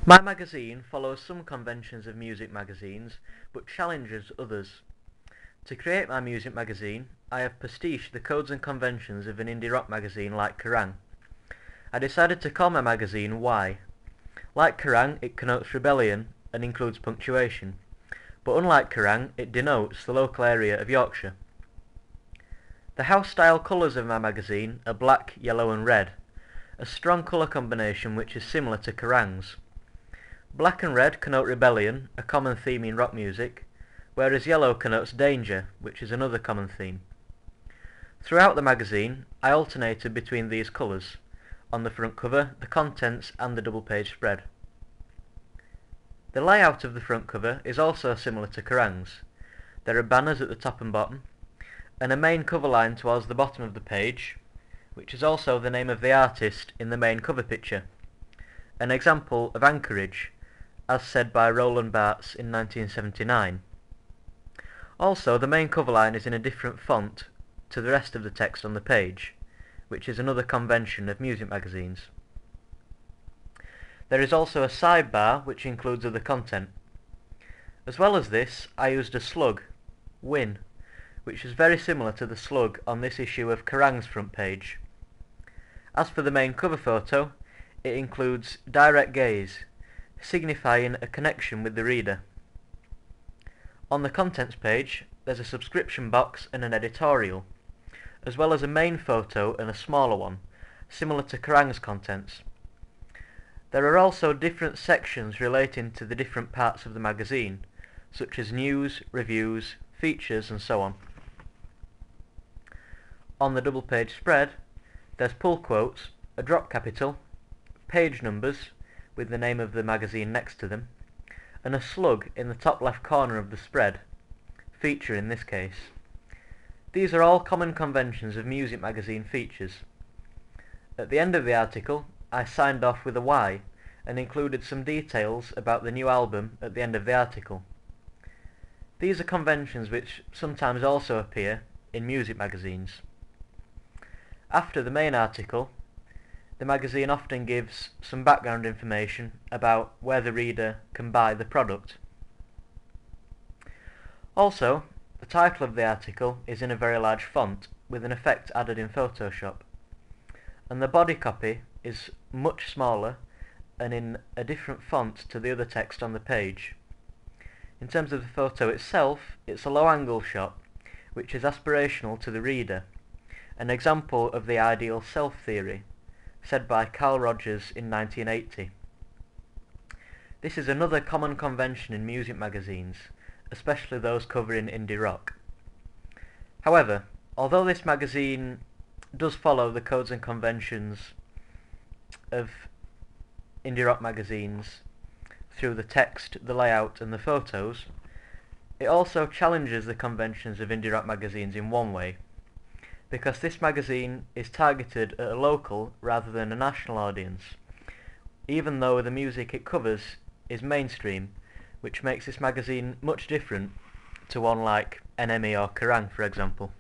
My magazine follows some conventions of music magazines, but challenges others. To create my music magazine, I have pastiched the codes and conventions of an indie rock magazine like Kerrang! I decided to call my magazine Why. Like Kerrang! It connotes rebellion and includes punctuation, but unlike Kerrang! It denotes the local area of Yorkshire. The house-style colours of my magazine are black, yellow and red, a strong colour combination which is similar to Kerrang's! Black and red connote rebellion, a common theme in rock music, whereas yellow connotes danger, which is another common theme. Throughout the magazine, I alternated between these colours, on the front cover, the contents and the double-page spread. The layout of the front cover is also similar to Kerrang's! There are banners at the top and bottom, and a main cover line towards the bottom of the page, which is also the name of the artist in the main cover picture, an example of Anchorage, as said by Roland Barthes in 1979. Also, the main cover line is in a different font to the rest of the text on the page, which is another convention of music magazines. There is also a sidebar which includes other content. As well as this, I used a slug, Win, which is very similar to the slug on this issue of Kerrang's! Front page. As for the main cover photo, it includes direct gaze, signifying a connection with the reader. On the contents page, there's a subscription box and an editorial, as well as a main photo and a smaller one, similar to Kerrang's! Contents. There are also different sections relating to the different parts of the magazine, such as news, reviews, features and so on. On the double-page spread, there's pull quotes, a drop capital, page numbers, with the name of the magazine next to them, and a slug in the top left corner of the spread, feature in this case. These are all common conventions of music magazine features. At the end of the article, I signed off with a Y and included some details about the new album at the end of the article. These are conventions which sometimes also appear in music magazines. After the main article, the magazine often gives some background information about where the reader can buy the product. Also, the title of the article is in a very large font with an effect added in Photoshop, and the body copy is much smaller and in a different font to the other text on the page. In terms of the photo itself, it's a low-angle shot which is aspirational to the reader, an example of the ideal self theory, said by Carl Rogers in 1980. This is another common convention in music magazines, especially those covering indie rock. However, although this magazine does follow the codes and conventions of indie rock magazines through the text, the layout and the photos, it also challenges the conventions of indie rock magazines in one way, because this magazine is targeted at a local rather than a national audience, even though the music it covers is mainstream, which makes this magazine much different to one like NME or Kerrang! For example.